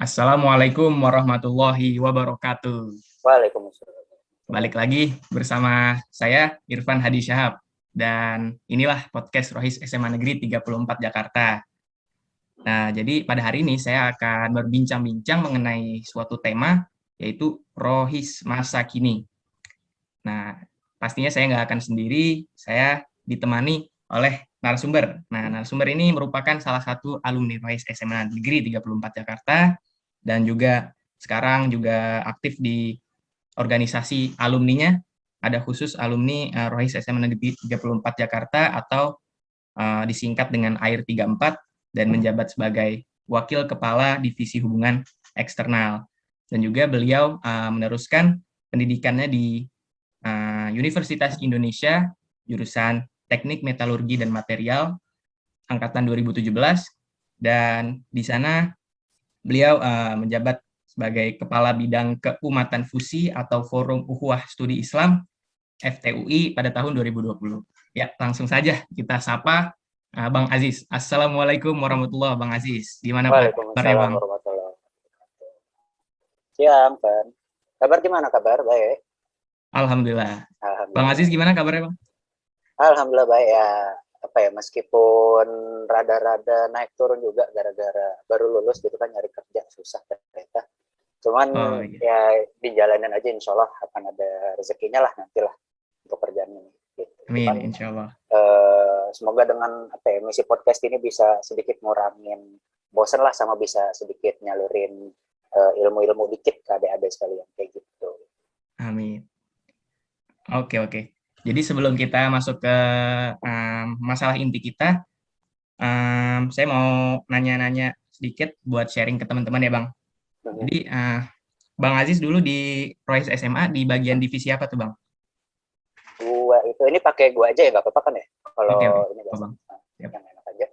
Assalamualaikum warahmatullahi wabarakatuh. Waalaikumsalam. Balik lagi bersama saya Irfan Hadi Syahab dan inilah podcast Rohis SMA Negeri 34 Jakarta. Nah, jadi pada hari ini saya akan berbincang-bincang mengenai suatu tema yaitu Rohis masa kini. Nah, pastinya saya nggak akan sendiri, saya ditemani oleh narasumber. Nah, narasumber ini merupakan salah satu alumni Rohis SMA Negeri 34 Jakarta dan juga sekarang juga aktif di organisasi alumninya. Ada khusus alumni Rohis SMA Negeri 34 Jakarta atau disingkat dengan AIR 34 dan menjabat sebagai Wakil Kepala Divisi Hubungan Eksternal. Dan juga beliau meneruskan pendidikannya di Universitas Indonesia, jurusan Teknik Metalurgi dan Material, angkatan 2017, dan di sana beliau menjabat sebagai Kepala Bidang Keumatan Fusi atau Forum Ukhuwah Studi Islam FTUI pada tahun 2020. Ya, langsung saja kita sapa Bang Aziz. Assalamualaikum warahmatullahi wabarakatuh, Bang Aziz. Gimana Pak kabarnya, Waalaikumsalam Bang? warahmatullahi wabarakatuh. Siang, Pan. Kabar gimana? Kabar baik. Alhamdulillah. Bang Aziz Alhamdulillah. gimana kabarnya, Bang? Alhamdulillah baik ya. Apa ya, meskipun rada-rada naik turun juga gara-gara baru lulus gitu kan, nyari kerja susah ternyata. Cuman Oh iya. ya dijalanin aja, insya Allah akan ada rezekinya lah nantilah untuk kerjaan ini. Gitu. Amin, Cuman insya Allah. semoga dengan apa ya, misi podcast ini bisa sedikit ngurangin bosen lah, sama bisa sedikit nyalurin ilmu-ilmu dikit ke adik-adik sekalian kayak gitu. Amin. Oke, oke. Jadi sebelum kita masuk ke masalah inti kita, saya mau nanya-nanya sedikit buat sharing ke teman-teman ya, Bang. Jadi, Bang Aziz dulu di Royce SMA di bagian divisi apa tuh, Bang? Gua itu ini pakai gua aja ya, nggak apa-apa kan ya? Oke, oke. Kalau ini Oh, biasa Bang. Yap. yang enak aja.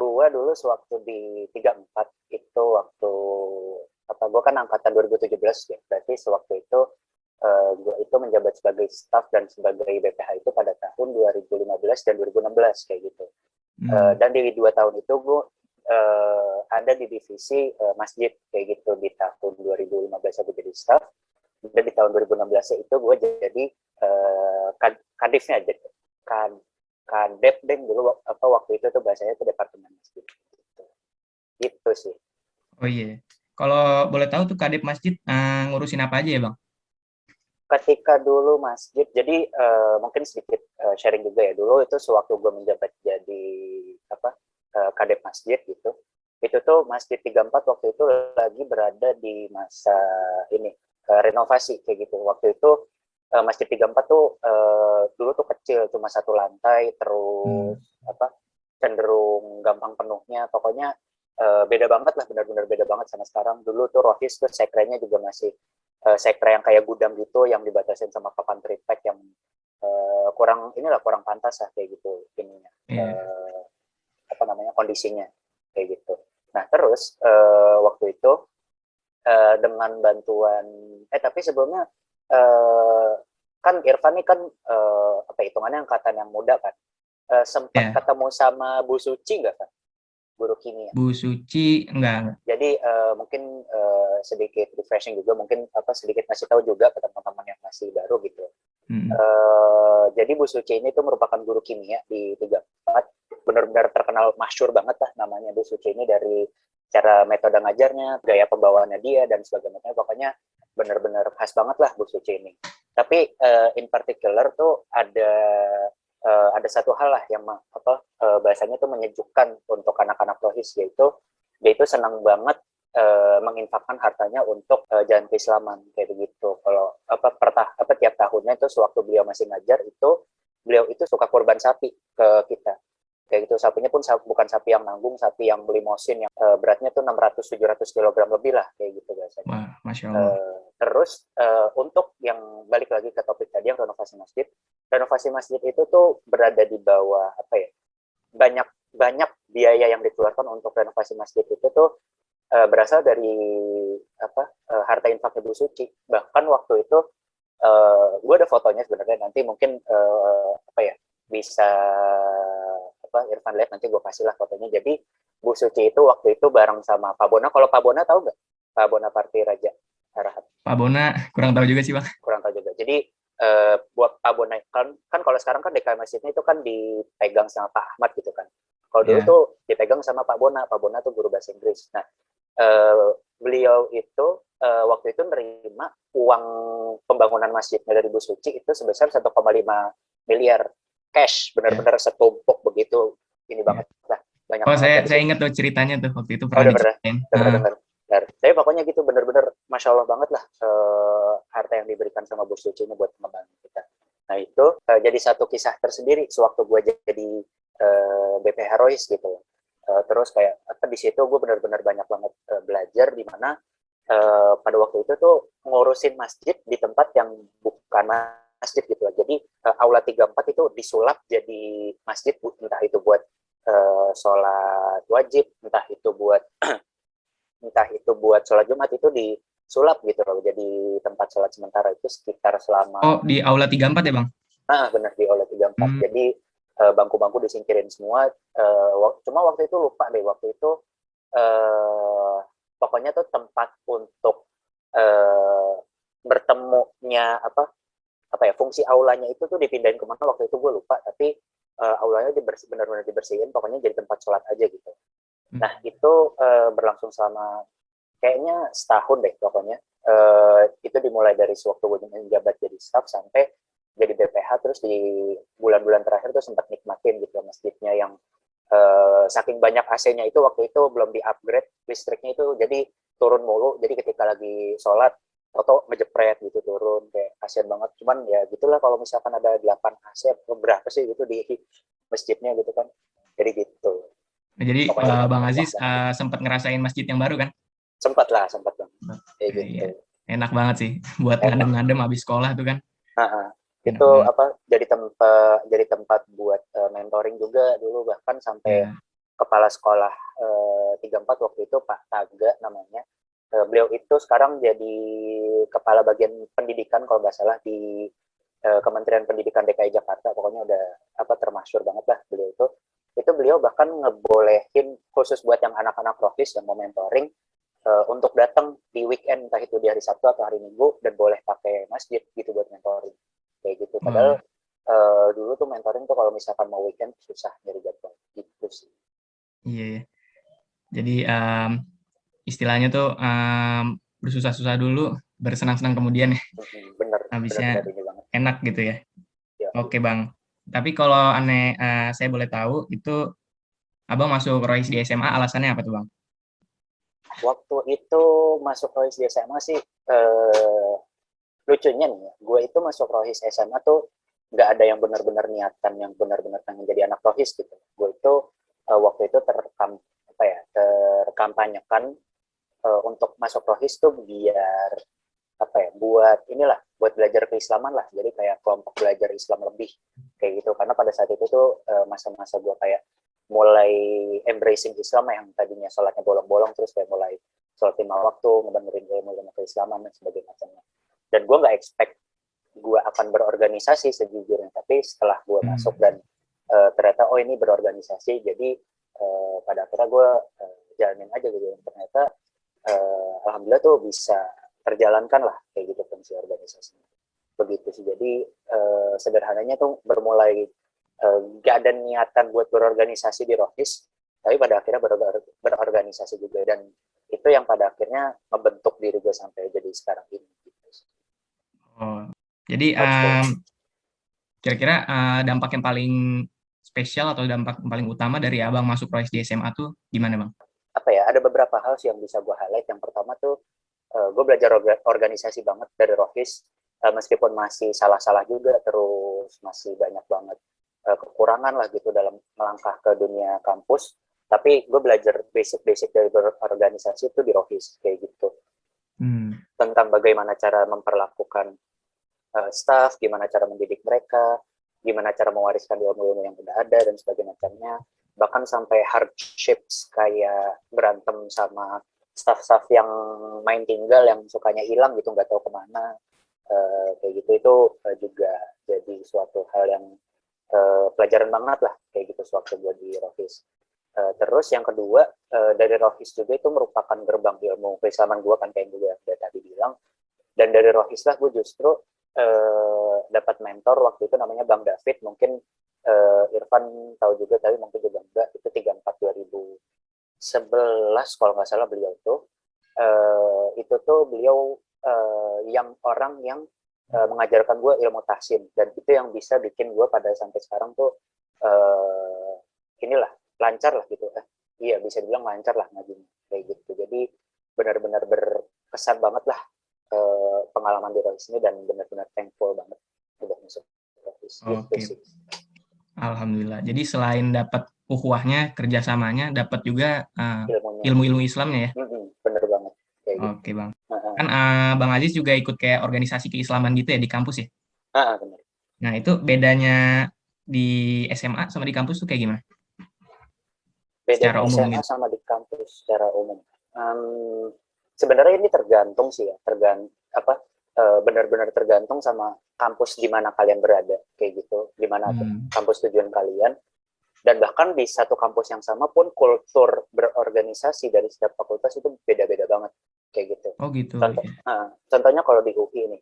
Gua dulu sewaktu di 34 itu waktu apa? Gua kan angkatan 2017 ya. Berarti sewaktu itu gua itu menjabat sebagai staf dan sebagai BPH itu pada tahun 2015 dan 2016 kayak gitu. Dan di 2 tahun itu gue ada di divisi masjid kayak gitu. Di tahun 2015 aku jadi staff, dan di tahun 2016 itu gue jadi kadifnya aja, kadep deh dulu, apa waktu itu tuh bahasanya itu departemen masjid gitu sih. Oh iya. Kalau boleh tahu tuh Kadep Masjid ngurusin apa aja ya, Bang? Ketika dulu masjid, jadi mungkin sedikit sharing juga ya. Dulu itu sewaktu gue menjabat jadi apa kadep masjid gitu, itu tuh Masjid 34 waktu itu lagi berada di masa ini renovasi kayak gitu. Waktu itu Masjid 34 tuh dulu tuh kecil, cuma satu lantai, terus apa cenderung gampang penuhnya. Pokoknya beda banget lah, benar-benar beda banget sama sekarang. Dulu tuh Rohis tuh sekrenya juga masih sekre yang kayak gudang gitu, yang dibatasin sama papan triplek yang kurang pantas lah kayak gitu ininya, Iya. apa namanya, kondisinya kayak gitu. Nah terus waktu itu dengan bantuan tapi sebelumnya uh, kan Irfan ini kan apa hitungannya angkatan yang muda kan, sempat Ya. ketemu sama Bu Suci nggak kan, guru kimia? Bu Suci enggak. Jadi mungkin sedikit refreshing juga, mungkin apa sedikit ngasih tahu juga ke teman-teman yang masih baru gitu. Hmm. Jadi Bu Suci ini tuh merupakan guru kimia di 34, benar-benar terkenal, masyhur banget lah namanya Bu Suci ini, dari cara metode ngajarnya, gaya pembawaannya dia dan sebagainya. Pokoknya benar-benar khas banget lah Bu Suci ini. Tapi in particular tuh ada satu hal lah yang apa bahasanya tuh menyejukkan untuk anak-anak Rohis, yaitu dia itu senang banget menginfakkan hartanya untuk jalan keislaman kayak begitu. Kalau apa tiap tahunnya itu sewaktu beliau masih ngajar itu, beliau itu suka kurban sapi ke kita kayak gitu. Sapinya pun bukan sapi yang nanggung, sapi yang beli mosin yang beratnya tuh 600-700 kg lebih lah kayak gitu biasanya. Wah, Masya Allah. Terus untuk yang balik lagi ke topik tadi yang renovasi masjid itu tuh berada di bawah apa ya, banyak banyak biaya yang dikeluarkan untuk renovasi masjid itu tuh berasal dari apa harta infak Ibu Suci. Bahkan waktu itu gue ada fotonya sebenarnya, nanti mungkin apa ya bisa apa Irfan lihat, nanti gue kasih lah fotonya. Jadi Bu Suci itu waktu itu bareng sama Pak Bona. Kalau Pak Bona tahu nggak? Pak Bonaparte Raja Harahap. Pak Bona kurang tahu juga sih Bang. Kurang tahu juga. Jadi buat Pak Bona kan kalau sekarang kan DKM Masjidnya itu kan dipegang sama Pak Ahmad gitu kan. Kalau dulu Ya. tuh dipegang sama Pak Bona. Pak Bona tuh guru bahasa Inggris. Nah, beliau itu waktu itu menerima uang pembangunan masjidnya dari Bu Suci itu sebesar 1,5 miliar cash, benar-benar setumpuk begitu, ini banget lah, banyak Oh, banget saya dari saya situ. ingat tuh ceritanya tuh waktu itu Oh, pernah diceritain. udah pernah dengar. Tapi pokoknya gitu benar-benar Masya Allah banget lah harta yang diberikan sama Bu Suci ini buat pengembangan kita. Nah itu jadi satu kisah tersendiri sewaktu gue jadi BPH Rois gitu. Terus kayak di situ gue benar-benar banyak banget belajar di mana pada waktu itu tuh ngurusin masjid di tempat yang bukan masjid gitu. Jadi aula 34 itu disulap jadi masjid, entah itu buat sholat wajib, entah itu buat sholat Jumat, itu disulap gitu loh. Jadi tempat sholat sementara itu sekitar Oh, selama di Aula 34 ya, Bang? benar di aula 34. Hmm. Jadi bangku-bangku disingkirin semua. Cuma waktu itu lupa deh, waktu itu pokoknya tuh tempat untuk bertemunya apa ya, fungsi aulanya itu tuh dipindahin kemana waktu itu gue lupa, tapi aulanya benar-benar dibersihin, pokoknya jadi tempat sholat aja gitu. Nah itu berlangsung selama kayaknya setahun deh pokoknya. Itu dimulai dari sewaktu gue menjabat jadi staff sampai jadi BPH, terus di bulan-bulan terakhir tuh sempat nikmatin gitu masjidnya yang saking banyak AC-nya itu waktu itu belum di-upgrade listriknya itu, jadi turun mulu. Jadi ketika lagi sholat atau ngejepret gitu turun, kayak kasihan banget. Cuman ya gitulah, kalau misalkan ada 8 AC berapa sih gitu di masjidnya gitu kan. Jadi gitu. Nah, jadi Pokoknya Bang wah Aziz banget. sempat ngerasain masjid yang baru kan? Sempat banget. Kayak Ya, gitu. iya. Enak banget sih buat Enak. ngadem-ngadem habis sekolah tuh kan. Enak Itu banget. jadi tempat buat mentoring juga dulu, bahkan sampai Ya. kepala sekolah 34 waktu itu Pak Taga namanya. Beliau itu sekarang jadi kepala bagian pendidikan kalau nggak salah di Kementerian Pendidikan DKI Jakarta. Pokoknya udah termasyhur banget lah beliau itu. Itu beliau bahkan ngebolehin khusus buat yang anak-anak rohis yang mau mentoring untuk datang di weekend, entah itu di hari Sabtu atau hari Minggu, dan boleh pakai masjid gitu buat mentoring kayak gitu. Padahal Wah, dulu tuh mentoring tuh kalau misalkan mau weekend susah nyari jadwal gitu sih. iya ya. Jadi istilahnya tuh bersusah-susah dulu, bersenang-senang kemudian ya. Bener Habisnya bener ini banget enak gitu ya. ya. Oke, Bang. Tapi kalau saya boleh tahu itu Abang masuk Royce di SMA alasannya apa tuh, Bang? Waktu itu masuk Rohis di SMA sih, lucunya nih ya, gue itu masuk Rohis SMA tuh nggak ada yang benar-benar niatan yang benar-benar pengen jadi anak Rohis gitu. Gue itu waktu itu terkampanyekan untuk masuk Rohis tuh biar buat belajar keislaman lah. Jadi kayak kelompok belajar Islam lebih kayak gitu. Karena pada saat itu tuh masa-masa gue kayak mulai embracing Islam, yang tadinya sholatnya bolong-bolong, terus kayak mulai sholat 5 waktu, ngebenerin ilmu keislaman dan sebagainya macamnya. Dan gue nggak expect gue akan berorganisasi sejujurnya, tapi setelah gue masuk dan ternyata ini berorganisasi, jadi pada akhirnya gue jalanin aja gitu. Ternyata alhamdulillah tuh bisa terjalankan lah kayak gitu fungsi organisasinya. Begitu sih. Jadi sederhananya tuh bermulai gak ada niatan buat berorganisasi di Rohis, tapi pada akhirnya berorganisasi juga, dan itu yang pada akhirnya membentuk diri gue sampai jadi sekarang ini. Oh, jadi kira-kira dampak yang paling spesial atau dampak yang paling utama dari Abang masuk Royce di SMA tuh gimana, Bang? Ada beberapa hal sih yang bisa gue highlight. Yang pertama tuh gue belajar organisasi banget dari Rohis, meskipun masih salah-salah juga, terus masih banyak banget kekurangan lah gitu dalam melangkah ke dunia kampus, tapi gue belajar basic-basic dari berorganisasi itu di Rohis kayak gitu. Tentang bagaimana cara memperlakukan staff, gimana cara mendidik mereka, gimana cara mewariskan ilmu-ilmu yang udah ada dan sebagainya macamnya. Bahkan sampai hardships kayak berantem sama staff-staff yang main tinggal, yang sukanya hilang gitu, nggak tahu kemana, kayak gitu. Itu juga jadi suatu hal yang pelajaran banget lah kayak gitu sewaktu gue di Rohis. Terus yang kedua, dari Rohis juga itu merupakan gerbang ilmu keislaman gue kan, kayak gue udah tadi bilang. Dan dari Rohis lah gue justru dapat mentor waktu itu namanya Bang David, mungkin Irfan tahu juga, tapi mungkin juga enggak, itu 34 2011 kalau nggak salah beliau itu tuh beliau yang orang yang mengajarkan gue ilmu tahsin, dan itu yang bisa bikin gue pada sampai sekarang tuh inilah lancar lah gitu. Iya bisa dibilang lancar lah ngajinya kayak gitu. Jadi benar-benar berkesan banget lah pengalaman di Rohis ini, dan benar-benar thankful banget udah masuk Rohis gitu sih. Alhamdulillah. Jadi selain dapat ukhuwahnya, kerjasamanya, dapat juga Ilmunya. ilmu-ilmu Islamnya ya. Bener banget kayak gitu. Oke Bang. Kan Bang Aziz juga ikut kayak organisasi keislaman gitu ya di kampus ya. Bener. Nah itu bedanya di SMA sama di kampus tuh kayak gimana? Bedanya Secara umum SMA gitu. sama di kampus secara umum. Sebenarnya ini tergantung sih ya, benar-benar tergantung sama kampus di mana kalian berada, kayak gitu, di mana kampus tujuan kalian. Dan bahkan di satu kampus yang sama pun kultur berorganisasi dari setiap fakultas itu beda-beda banget, kayak gitu. Oh gitu. Contohnya kalau di UI ini,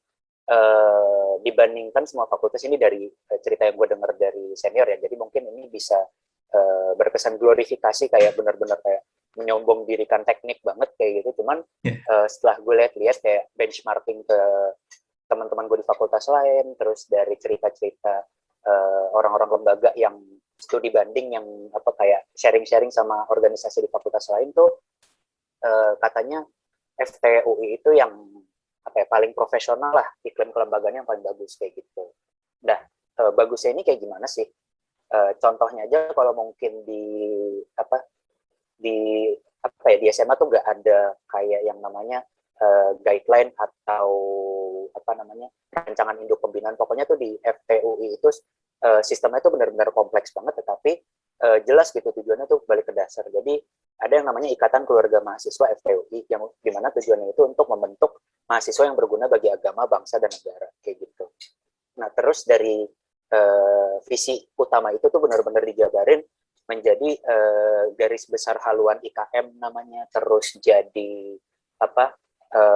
dibandingkan semua fakultas ini, dari cerita yang gue dengar dari senior ya, jadi mungkin ini bisa berkesan glorifikasi, kayak benar-benar kayak menyombong dirikan teknik banget kayak gitu. Cuman setelah gue lihat-lihat kayak benchmarking ke teman-teman gue di fakultas lain, terus dari cerita-cerita orang-orang lembaga yang studi banding yang kayak sharing-sharing sama organisasi di fakultas lain tuh, katanya FTUI itu yang paling profesional lah, iklim kelembagaannya yang paling bagus kayak gitu. Nah, bagusnya ini kayak gimana sih? Contohnya aja, kalau mungkin di SMA tuh nggak ada kayak yang namanya guideline atau rancangan induk pembinaan. Pokoknya tuh di FTUI itu sistemnya itu benar-benar kompleks banget, tetapi jelas gitu tujuannya tuh balik ke dasar. Jadi ada yang namanya Ikatan Keluarga Mahasiswa FTUI, yang dimana tujuannya itu untuk membentuk mahasiswa yang berguna bagi agama, bangsa, dan negara kayak gitu. Nah, terus dari visi utama itu tuh benar-benar dijabarin menjadi garis besar haluan IKM namanya, terus jadi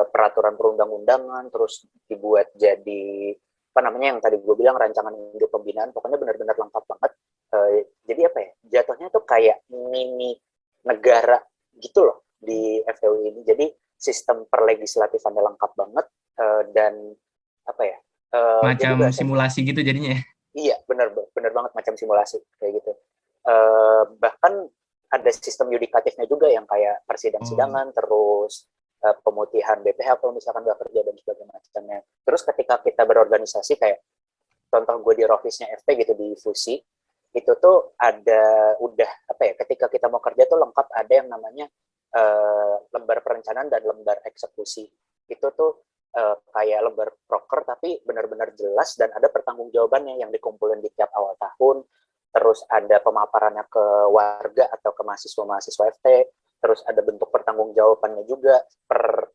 peraturan perundang-undangan, terus dibuat jadi yang tadi gue bilang rancangan induk pembinaan. Pokoknya benar-benar lengkap banget. Jadi jatuhnya tuh kayak mini negara gitu loh di FTUI ini. Jadi sistem perlegislatifannya lengkap banget, dan macam jadi simulasi gitu jadinya ya. Iya, benar banget, macam simulasi kayak gitu. Bahkan ada sistem yudikatifnya juga yang kayak persidang-sidangan, terus pemutihan BPH kalau misalkan nggak kerja, dan sebagainya macamnya. Terus ketika kita berorganisasi, kayak contoh gue di Rohisnya FP gitu, di Fusi, itu tuh ada ketika kita mau kerja tuh lengkap, ada yang namanya lembar perencanaan dan lembar eksekusi. Itu tuh kayak lembar proker, tapi benar-benar jelas dan ada pertanggungjawabannya yang dikumpulin di tiap awal tahun. Terus ada pemaparannya ke warga atau ke mahasiswa FT. Terus ada bentuk pertanggungjawabannya juga per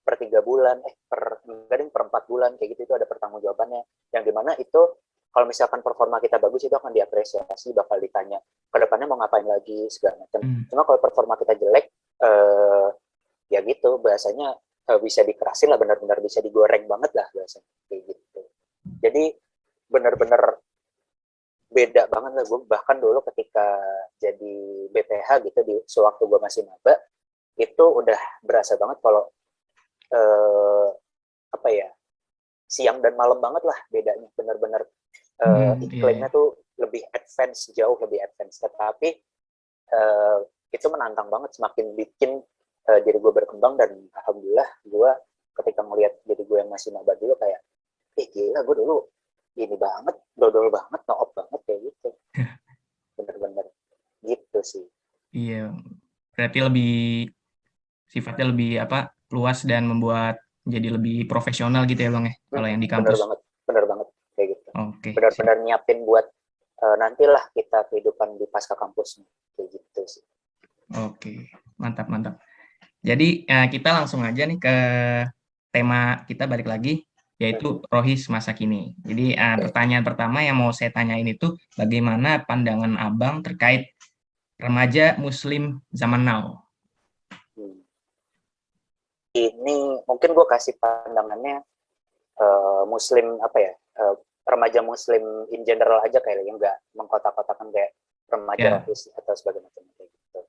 3 bulan, per 4 bulan kayak gitu, itu ada pertanggungjawabannya. Yang dimana itu kalau misalkan performa kita bagus, itu akan diapresiasi, bakal ditanya ke depannya mau ngapain lagi segala macam. Cuma kalau performa kita jelek, ya gitu bahasanya, bisa dikerasin lah, benar-benar bisa digoreng banget lah bahasanya kayak gitu. Jadi benar-benar beda banget lah. Gue bahkan dulu ketika jadi BPH gitu, di sewaktu gue masih maba, itu udah berasa banget kalau siang dan malam banget lah bedanya. Benar-benar iklimnya tuh lebih advance, jauh lebih advance. Tetapi itu menantang banget, semakin bikin diri gue berkembang. Dan alhamdulillah gue ketika ngelihat diri gue yang masih maba dulu, kayak gila, gue dulu ini banget, dodol banget, no-op banget kayak gitu. Bener-bener gitu sih. Iya, berarti sifatnya lebih luas dan membuat jadi lebih profesional gitu ya Bang ya, kalau yang di kampus. Bener banget kayak gitu. Oke, benar-benar nyiapin buat nantilah kita kehidupan di pasca kampus kayak gitu sih. Oke, mantap. Jadi kita langsung aja nih ke tema kita, balik lagi, yaitu Rohis masa kini. Jadi pertanyaan pertama yang mau saya tanyain itu, bagaimana pandangan Abang terkait remaja Muslim zaman now. Ini mungkin gue kasih pandangannya Muslim remaja Muslim in general aja kayaknya, nggak mengkotak-kotakan kayak remaja rohis atau sebagainya kayak gitu.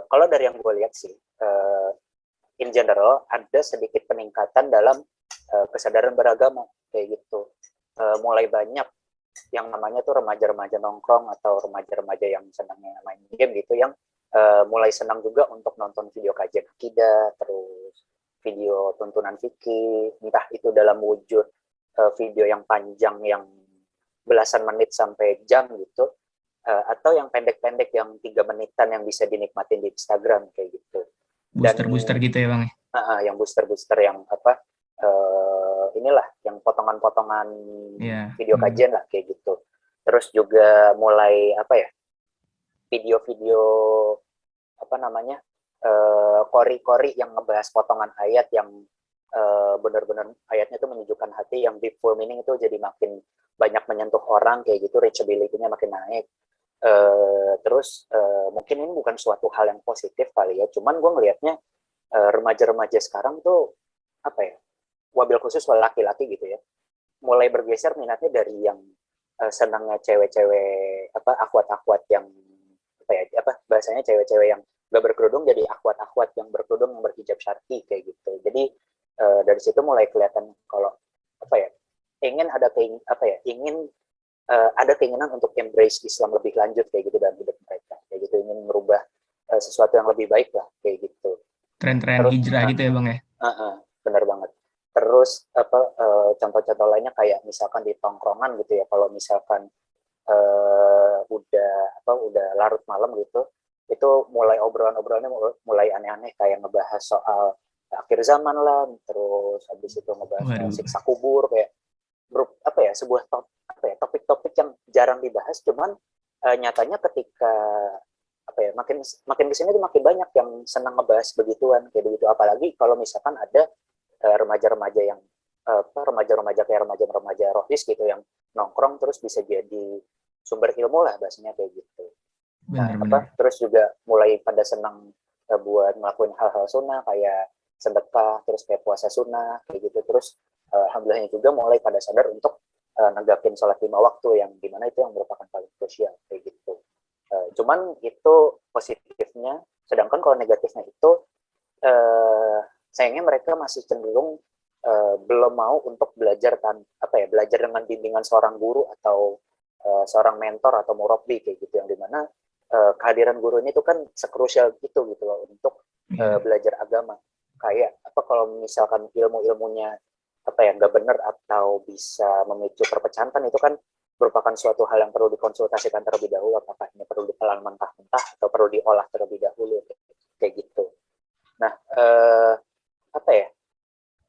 Kalau dari yang gue lihat sih, in general ada sedikit peningkatan dalam kesadaran beragama kayak gitu. Mulai banyak yang namanya tuh remaja-remaja nongkrong atau remaja-remaja yang senangnya main game gitu, yang mulai senang juga untuk nonton video kajian akidah, terus video tuntunan fikih, entah itu dalam wujud video yang panjang yang belasan menit sampai jam gitu, atau yang pendek-pendek yang 3 menitan yang bisa dinikmatin di Instagram kayak gitu. Booster-booster gitu ya Bang ya? Yang booster-booster yang inilah yang potongan-potongan video kajian lah kayak gitu. Terus juga mulai video-video kori-kori yang ngebahas potongan ayat yang benar-benar ayatnya itu menyejukkan hati, yang deep full meaning itu jadi makin banyak menyentuh orang kayak gitu, reachability-nya makin naik. Terus mungkin ini bukan suatu hal yang positif kali ya, cuman gue ngelihatnya remaja-remaja sekarang tuh wabil khusus laki-laki gitu ya, mulai bergeser minatnya dari yang senangnya cewek-cewek akhwat-akhwat yang bahasanya cewek-cewek yang gak berkerudung jadi akhwat-akhwat yang berkerudung, yang berhijab syar'i kayak gitu. Jadi dari situ mulai kelihatan kalau ingin ada keinginan untuk embrace Islam lebih lanjut kayak gitu dalam hidup mereka kayak gitu, ingin merubah sesuatu yang lebih baik lah kayak gitu. Tren-tren hijrah gitu ya Bang ya? Benar banget. Terus contoh-contoh lainnya kayak misalkan di tongkrongan gitu ya, kalau misalkan udah larut malam gitu, itu mulai obrolan-obrolannya mulai aneh-aneh, kayak ngebahas soal akhir zaman lah, terus habis itu ngebahas soal siksa kubur, kayak sebuah topik-topik yang jarang dibahas, cuman nyatanya ketika makin kesini tuh makin banyak yang senang ngebahas begituan kayak begitu, apalagi kalau misalkan ada remaja-remaja yang remaja-remaja kayak remaja-remaja rohis gitu yang nongkrong terus bisa jadi sumber ilmu lah bahasanya kayak gitu. Terus juga mulai pada senang buat ngelakuin hal-hal sunnah kayak sedekah, terus kayak puasa sunnah kayak gitu. Terus alhamdulillahnya juga mulai pada sadar untuk negapin sholat 5 waktu, yang dimana itu yang merupakan paling krusial kayak gitu. Cuman itu positifnya, sedangkan kalau negatifnya itu sayangnya mereka masih cenderung belum mau untuk belajar belajar dengan bimbingan seorang guru atau seorang mentor atau murabbi kayak gitu, yang dimana kehadiran guru ini tuh kan sekrusial gitu loh untuk belajar agama. Kayak kalau misalkan ilmunya nggak benar atau bisa memicu perpecahan, kan itu kan merupakan suatu hal yang perlu dikonsultasikan terlebih dahulu, apakah ini perlu ditelan mentah-mentah atau perlu diolah terlebih dahulu kayak gitu. Nah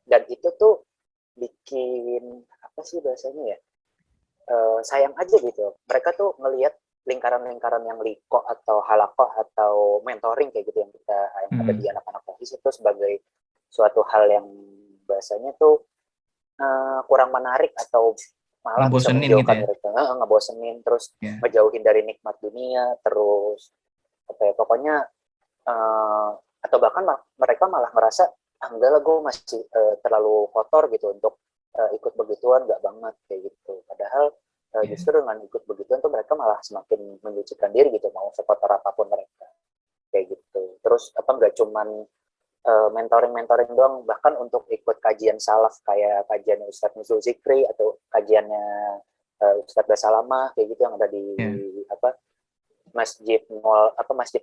dan itu tuh bikin bahasanya ya, sayang aja gitu. Mereka tuh ngelihat lingkaran-lingkaran yang liko atau halakoh atau mentoring kayak gitu yang ada di anak-anak rohis itu sebagai suatu hal yang bahasanya tuh kurang menarik atau malah bisa menjauhkan mereka, ngebosenin, terus ngejauhin dari nikmat dunia, terus pokoknya atau bahkan mereka malah merasa enggak lah, gue masih terlalu kotor gitu untuk ikut begituan, nggak banget kayak gitu. Padahal justru dengan ikut begituan tuh mereka malah semakin menyucikan diri gitu, mau sekotor apapun mereka kayak gitu. Terus nggak cuman mentoring doang, bahkan untuk ikut kajian salaf kayak kajian Ustadz Nuzul Zikri atau kajiannya Ustadz Basalamah kayak gitu yang ada di Masjid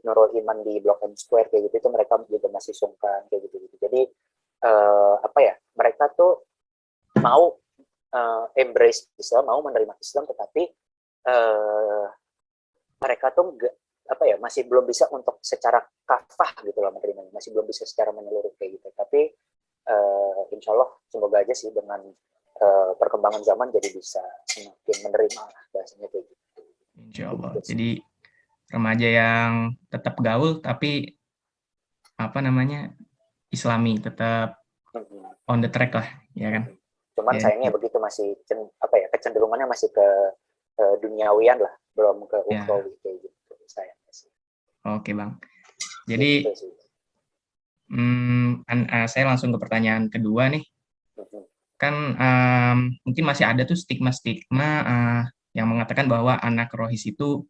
Nurul Iman di Blok M Square kayak gitu, itu mereka juga masih sungkan kayak gitu. Jadi mereka tuh mau embrace Islam, mau menerima Islam, tetapi mereka tuh masih belum bisa untuk secara kafah gitu loh menerimanya, masih belum bisa secara menyeluruh kayak gitu. Tapi insya Allah semoga aja sih dengan perkembangan zaman jadi bisa semakin menerima bahasanya kayak gitu. Insya Allah. Jadi remaja yang tetap gaul tapi Islami, tetap on the track lah, ya kan? Cuman sayangnya begitu, masih kecenderungannya masih ke duniawian lah, belum ke ukhrawi kayak gitu sayangnya. Oke Bang. Jadi Gitu sih. saya langsung ke pertanyaan kedua nih. Mhm. Kan mungkin masih ada tuh stigma-stigma yang mengatakan bahwa anak rohis itu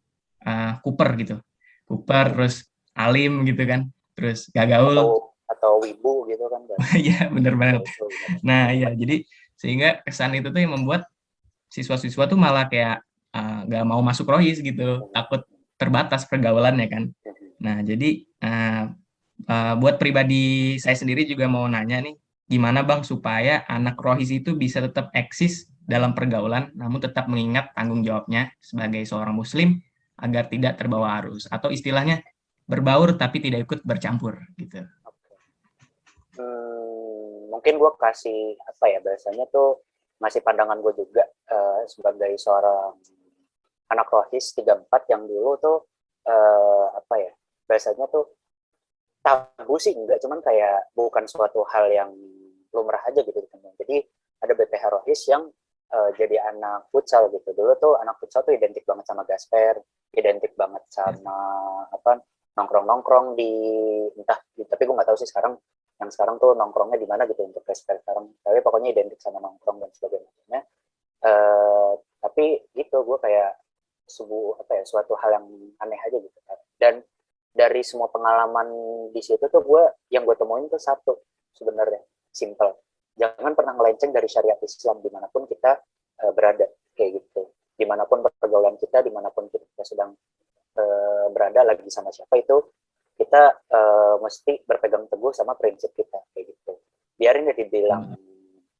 kuper gitu. Kuper, Mhm. terus alim gitu kan, terus gak gaul. Atau wibu gitu kan bahasanya. Iya, bener Ya banget. itu benar. Nah, iya, jadi sehingga kesan itu tuh yang membuat siswa-siswa tuh malah kayak nggak mau masuk rohis gitu, Mhm. takut terbatas pergaulannya kan. Mhm. Nah, jadi buat pribadi saya sendiri juga mau nanya nih, gimana Bang supaya anak rohis itu bisa tetap eksis dalam pergaulan, namun tetap mengingat tanggung jawabnya sebagai seorang muslim agar tidak terbawa arus, atau istilahnya berbaur tapi tidak ikut bercampur gitu. Oke. Mungkin gue kasih apa ya bahasanya tuh masih pandangan gue juga sebagai seorang anak rohis 34 yang dulu tuh apa ya bahasanya tuh tabu sih enggak, cuman kayak bukan suatu hal yang lumrah aja gitu teman. Jadi ada BPH Rohis yang jadi anak futsal gitu. Dulu tuh anak futsal tuh identik banget sama gasper, identik banget sama apa nongkrong-nongkrong di entah, tapi gue nggak tahu sih sekarang yang sekarang tuh nongkrongnya di mana gitu untuk gasper sekarang. Tapi pokoknya identik sama nongkrong dan sebagainya. Tapi gitu gue kayak suatu hal yang aneh aja gitu. Dan dari semua pengalaman di situ tuh yang gue temuin tuh satu sebenarnya simple, jangan pernah melenceng dari syariat Islam dimanapun kita berada kayak gitu, dimanapun pergaulan kita, dimanapun kita sedang berada lagi sama siapa itu kita mesti berpegang teguh sama prinsip kita kayak gitu, biarin dia dibilang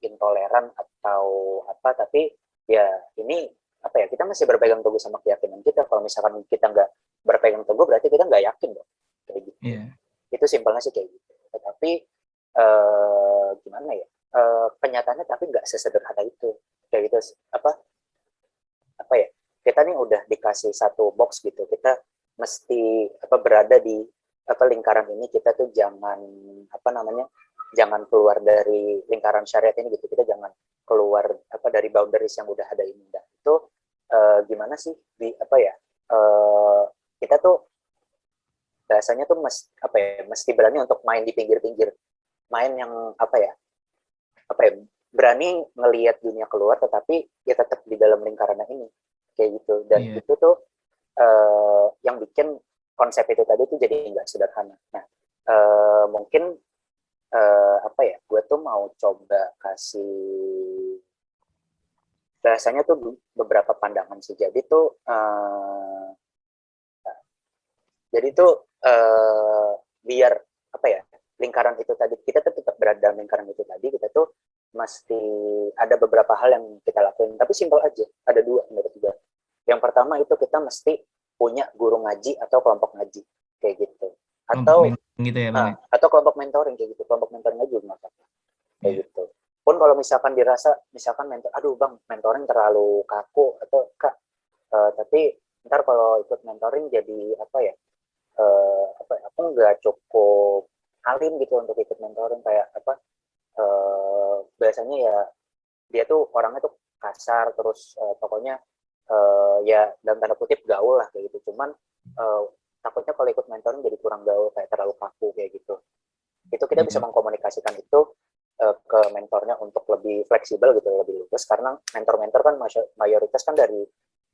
intoleran atau apa, tapi ya ini apa ya, kita masih berpegang teguh sama keyakinan kita. Kalau misalkan kita nggak berpegang teguh berarti kita nggak yakin dong kayak gitu. Iya. Itu simpelnya sih kayak gitu. Tetapi gimana ya, kenyataannya tapi nggak sesederhana itu kayak gitu. Apa ya, kita nih udah dikasih satu box gitu, kita mesti apa berada di apa lingkaran ini, kita tuh jangan apa namanya, jangan keluar dari lingkaran syariat ini gitu, kita jangan keluar apa dari boundaries yang udah ada ini. Dan itu gimana sih di apa ya, kita tuh bahasanya tuh apa ya, mesti berani untuk main di pinggir-pinggir, main yang apa ya berani ngelihat dunia keluar tetapi ya tetap di dalam lingkaran ini kayak gitu. Dan Iya. itu tuh yang bikin konsep itu tadi tuh jadi nggak sederhana. Nah mungkin apa ya, gue tuh mau coba kasih bahasanya tuh beberapa pandangan sih. Jadi tuh biar apa ya, lingkaran itu tadi kita tuh tetap berada dalam lingkaran itu tadi, kita tuh mesti ada beberapa hal yang kita lakuin, tapi simpel aja, ada dua menurut gue. Yang pertama itu kita mesti punya guru ngaji atau kelompok ngaji kayak gitu, Kelompok atau mentoring gitu ya Bang ya? atau kelompok mentoring kayak gitu, kelompok mentoring aja nggak apa-apa kayak Iya. gitu. Pun kalau misalkan dirasa misalkan aduh bang mentoring terlalu kaku atau kak, tapi ntar kalau ikut mentoring jadi apa ya, aku nggak cukup alim gitu untuk ikut mentoring, kayak apa biasanya ya dia tuh orangnya tuh kasar terus pokoknya ya dalam tanda kutip gaul lah kayak gitu. Cuman takutnya kalau ikut mentoring jadi kurang gaul, kayak terlalu kaku kayak gitu. Itu kita bisa Iya. mengkomunikasikan itu ke mentornya untuk lebih fleksibel gitu, lebih lugas, karena mentor-mentor kan mayoritas kan dari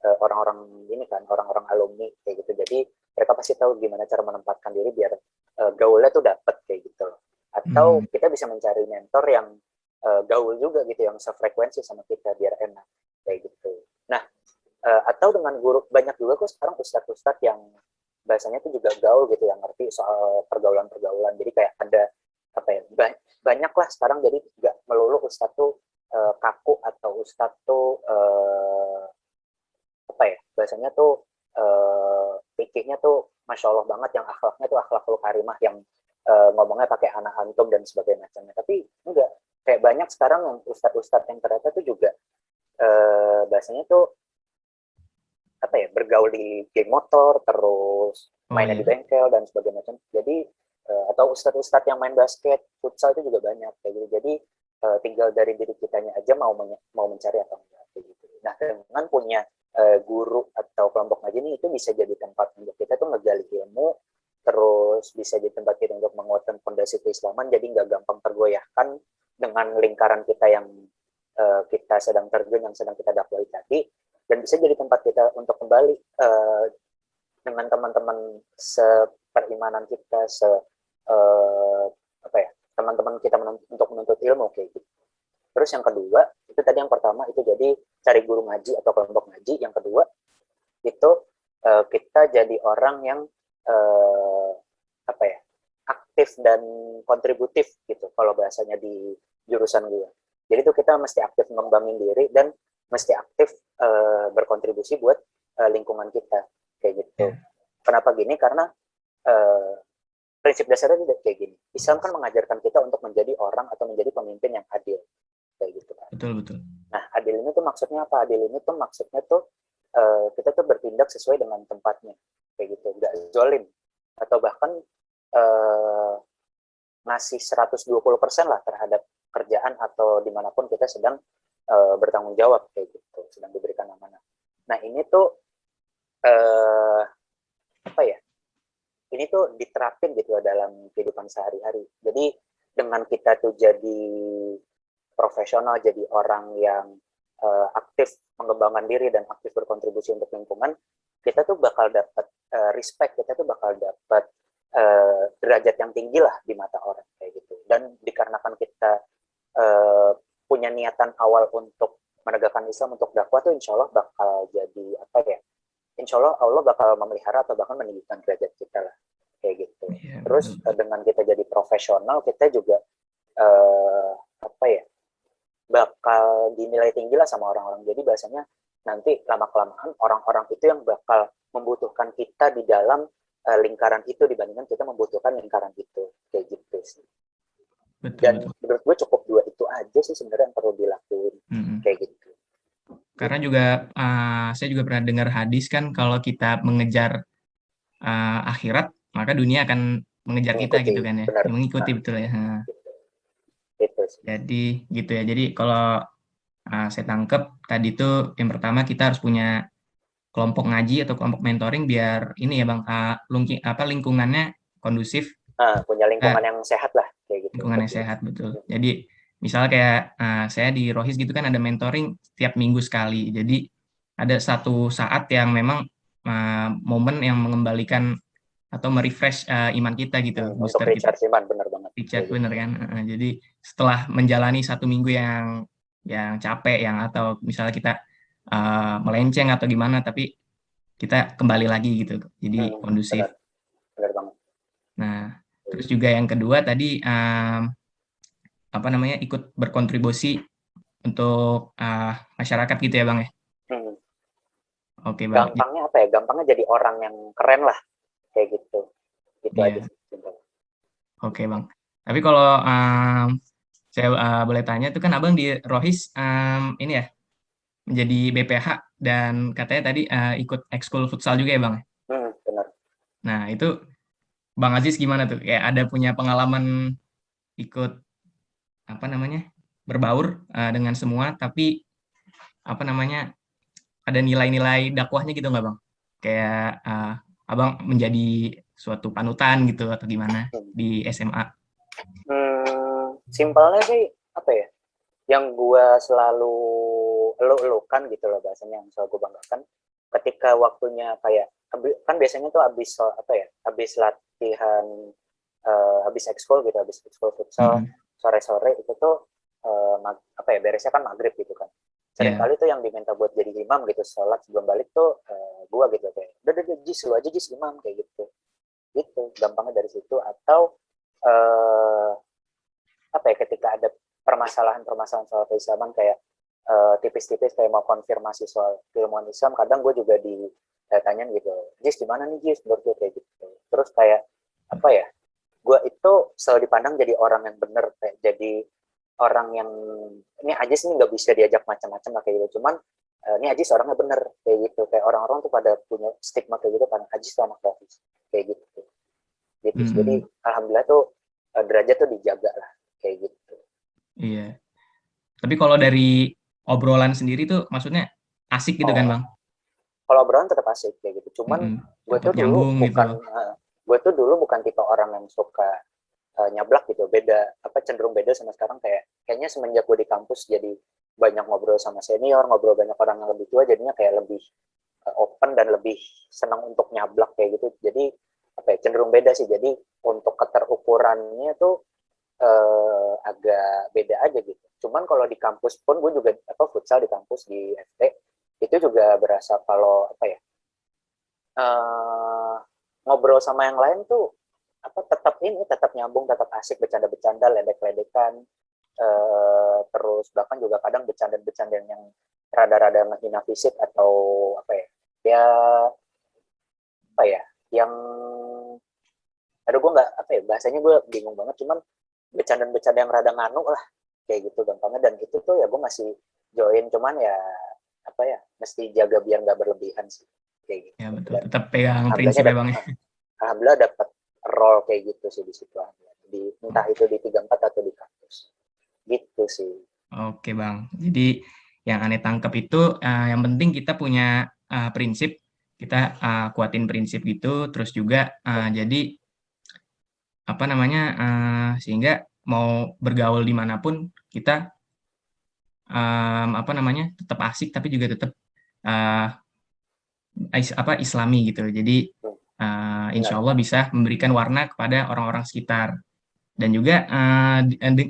orang-orang ini kan, orang-orang alumni kayak gitu. Jadi mereka pasti tahu gimana cara menempatkan diri biar gaulnya tuh dapet kayak gitu. Atau kita bisa mencari mentor yang gaul juga gitu, yang sefrekuensi sama kita biar enak kayak gitu. Nah, atau dengan guru, banyak juga kok sekarang ustadz-ustadz yang bahasanya tuh juga gaul gitu, yang ngerti soal pergaulan-pergaulan. Jadi kayak ada apa ya, banyak lah sekarang, jadi nggak melulu ustadz tuh kaku atau ustadz tuh apa ya bahasanya tuh fikihnya tuh masya Allah banget, yang akhlaknya tuh akhlakul karimah, yang ngomongnya pakai anak antum dan sebagainya macamnya. Tapi enggak, kayak banyak sekarang yang ustadz-ustadz yang ternyata tuh juga bahasanya tuh apa ya, bergaul di geng motor, terus Oh mainnya di iya. bengkel dan sebagainya macam. Jadi atau ustadz-ustadz yang main basket, futsal itu juga banyak kayak gitu. Jadi tinggal dari diri kitanya aja mau mencari atau enggak kayak gitu. Nah, dengan punya guru atau kelompok ngaji ini, itu bisa jadi tempat untuk kita tuh ngegali ilmu harus bisa jadi tempat kita untuk menguatkan fondasi keislaman, jadi nggak gampang tergoyahkan dengan lingkaran kita yang kita sedang terjun, yang sedang kita dakwai tadi, dan bisa jadi tempat kita untuk kembali dengan teman-teman seperimanan kita, teman-teman kita untuk menuntut ilmu kayak gitu. Terus yang kedua, itu tadi yang pertama itu jadi cari guru ngaji atau kelompok ngaji. Yang kedua itu kita jadi orang yang aktif dan kontributif gitu kalau bahasanya di jurusan gue. Jadi itu kita mesti aktif mengembangin diri dan mesti aktif berkontribusi buat lingkungan kita kayak gitu. Kenapa gini? Karena prinsip dasarnya tidak kayak gini. Islam kan mengajarkan kita untuk menjadi orang atau menjadi pemimpin yang adil kayak gitu kan. Betul. Nah, adil ini tuh maksudnya apa? Adil ini tuh maksudnya tuh kita tuh bertindak sesuai dengan tempatnya kayak gitu, nggak zolim atau bahkan ngasih 120% lah terhadap kerjaan atau dimanapun kita sedang bertanggung jawab kayak gitu, sedang diberikan amanah. Nah ini tuh ini tuh diterapin gitu dalam kehidupan sehari-hari. Jadi dengan kita tuh jadi profesional, jadi orang yang aktif mengembangkan diri dan aktif berkontribusi untuk lingkungan, kita tuh bakal dapat respect, kita tuh bakal dapat derajat yang tinggi lah di mata orang kayak gitu. Dan dikarenakan kita punya niatan awal untuk menegakkan Islam, untuk dakwah tuh insya Allah bakal jadi insya Allah bakal memelihara atau bahkan meninggikan derajat kita lah kayak gitu. Terus dengan kita jadi profesional, kita juga bakal dinilai tinggi lah sama orang-orang. Jadi bahasanya nanti lama-kelamaan orang-orang itu yang bakal membutuhkan kita di dalam lingkaran itu dibandingkan kita membutuhkan lingkaran itu kayak gitu sih. Dan menurut gue cukup dua itu aja sih sebenarnya yang perlu dilakuin kayak gitu. Karena juga saya juga pernah dengar hadis kan, kalau kita mengejar akhirat maka dunia akan mengejar kita gitu kan ya. Benar. Mengikuti betul ya. Gitu sih. Jadi gitu ya. Jadi kalau saya tangkep tadi tuh yang pertama kita harus punya kelompok ngaji atau kelompok mentoring biar ini ya Bang, lingkungannya kondusif. Punya lingkungan yang sehat lah kayak gitu. Lingkungan yang sehat, betul. Jadi misalnya kayak saya di Rohis gitu kan ada mentoring setiap minggu sekali. Jadi ada satu saat yang memang momen yang mengembalikan atau merefresh iman kita gitu. Untuk recharge iman, benar banget. Recharge, bener kan. Jadi setelah menjalani satu minggu yang capek, atau misalnya kita melenceng atau gimana, tapi kita kembali lagi gitu. Jadi kondusif. Benar banget. Nah, terus juga yang kedua tadi ikut berkontribusi untuk masyarakat gitu ya Bang ya. Oke Bang. Gampangnya jadi orang yang keren lah kayak gitu. Gitu aja. Oke Bang. Tapi kalau saya boleh tanya tuh kan Abang di Rohis ini ya menjadi BPH dan katanya tadi ikut ekskul futsal juga ya Bang. Benar. Nah itu Bang Aziz gimana tuh? Kayak ada punya pengalaman ikut berbaur dengan semua, tapi ada nilai-nilai dakwahnya gitu nggak Bang? Kayak Abang menjadi suatu panutan gitu atau gimana di SMA? Simpelnya sih yang gue selalu elu-elukan gitu loh bahasanya, yang selalu gue banggakan ketika waktunya kayak kan biasanya tuh habis latihan, habis ekskul gitu, habis ekskul futsal sore-sore itu tuh beresnya kan maghrib gitu kan. Seringkali tuh yang diminta buat jadi imam gitu, sholat sebelum balik tuh gue gitu kayak udah jis lu aja jis imam kayak gitu gampangnya dari situ. Atau ketika ada permasalahan soal keislaman kayak tipis-tipis kayak mau konfirmasi soal keilmuan Islam, kadang gue juga ditanyain gitu, jis gimana nih jis menurut kayak gitu. Terus kayak gue itu selalu dipandang jadi orang yang bener, kayak jadi orang yang ini Ajis nih nggak bisa diajak macam-macam lah kayak gitu. Cuman ini Ajis orangnya bener kayak gitu. Kayak orang-orang tuh pada punya stigma kayak gitu kan, Ajis tuh anak Hafiz kayak gitu. Jadi alhamdulillah tuh derajat tuh dijaga lah kayak gitu. Iya. Tapi kalau dari obrolan sendiri tuh maksudnya asik gitu kan Bang? Kalau obrolan tetap asik kayak gitu. Cuman gue tuh dulu gue tuh dulu bukan tipe orang yang suka nyablak gitu, cenderung beda sama sekarang. Kayaknya semenjak gue di kampus jadi banyak ngobrol sama senior, ngobrol banyak orang yang lebih tua, jadinya kayak lebih open dan lebih senang untuk nyablak kayak gitu. Jadi cenderung beda sih. Jadi untuk keterukurannya tuh agak beda aja gitu. Cuman kalau di kampus pun gue juga futsal di kampus di FT itu juga berasa kalau ngobrol sama yang lain tuh tetap nyambung, tetap asik, bercanda-bercanda, ledek-ledekan, terus bahkan juga kadang bercanda yang rada-rada menghina fisik atau ya yang gue nggak bahasanya gue bingung banget, cuman bercanda yang rada nganu lah kayak gitu gampangnya. Dan itu tuh ya gue masih join, cuman ya mesti jaga biar nggak berlebihan sih kayak gitu. Ya betul, tetap pegang prinsip ya Bang. Alhamdulillah dapat role kayak gitu sih di situ, entah itu di 34 atau di kampus gitu sih. Oke Bang, jadi yang aneh tangkap itu yang penting kita punya prinsip, kita kuatin prinsip gitu, terus juga jadi sehingga mau bergaul dimanapun kita tetap asik tapi juga tetap Islami gitu. Jadi insya Allah bisa memberikan warna kepada orang-orang sekitar. Dan juga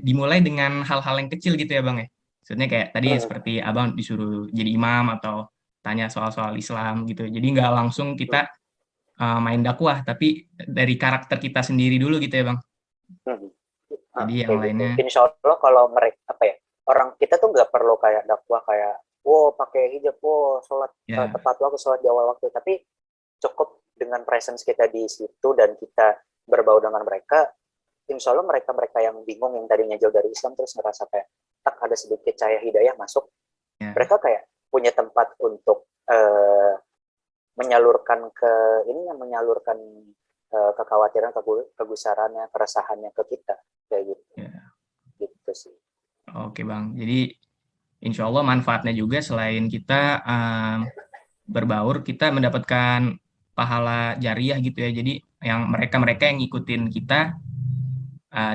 dimulai dengan hal-hal yang kecil gitu ya Bang ya. Maksudnya kayak tadi seperti Abang disuruh jadi imam atau tanya soal-soal Islam gitu. Jadi nggak langsung kita main dakwah, tapi dari karakter kita sendiri dulu gitu ya Bang. Jadi yang lainnya. Gitu. Insya Allah kalau mereka orang kita tuh nggak perlu kayak dakwah kayak pakai hijab, sholat tepat waktu, sholat di awal waktu, tapi cukup dengan presence kita di situ dan kita berbau dengan mereka. Insya Allah mereka yang bingung, yang tadinya jauh dari Islam terus ngerasa kayak ada sedikit cahaya hidayah masuk, mereka kayak punya tempat untuk menyalurkan kekhawatiran, kegusarannya, keresahannya ke kita kayak gitu. Gitu sih. Oke Bang, jadi insya Allah manfaatnya juga selain kita berbaur, kita mendapatkan pahala jariah gitu ya. Jadi yang mereka yang ngikutin kita,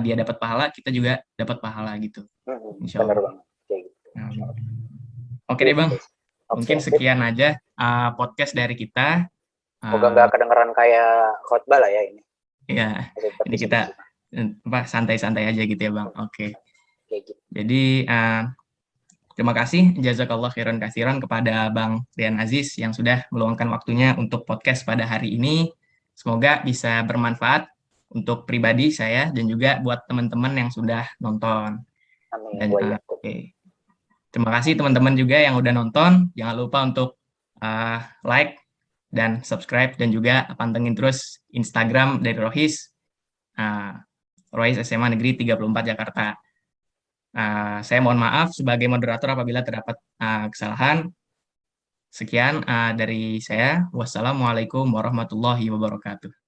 dia dapat pahala, kita juga dapat pahala gitu. Insya Allah. Benar banget. Kayak gitu. Oke deh Bang, mungkin sekian aja podcast dari kita. Semoga nggak kedengeran kayak khotbah lah ya ini. Iya, ini kita santai-santai aja gitu ya Bang. Oke. Jadi terima kasih jazakallah khairan katsiran kepada Bang Rian Aziz yang sudah meluangkan waktunya untuk podcast pada hari ini. Semoga bisa bermanfaat untuk pribadi saya dan juga buat teman-teman yang sudah nonton. Amin. Terima kasih teman-teman juga yang udah nonton. Jangan lupa untuk like dan subscribe dan juga pantengin terus Instagram dari Rohis, Rohis SMA Negeri 34 Jakarta. Saya mohon maaf sebagai moderator apabila terdapat kesalahan. Sekian dari saya. Wassalamualaikum warahmatullahi wabarakatuh.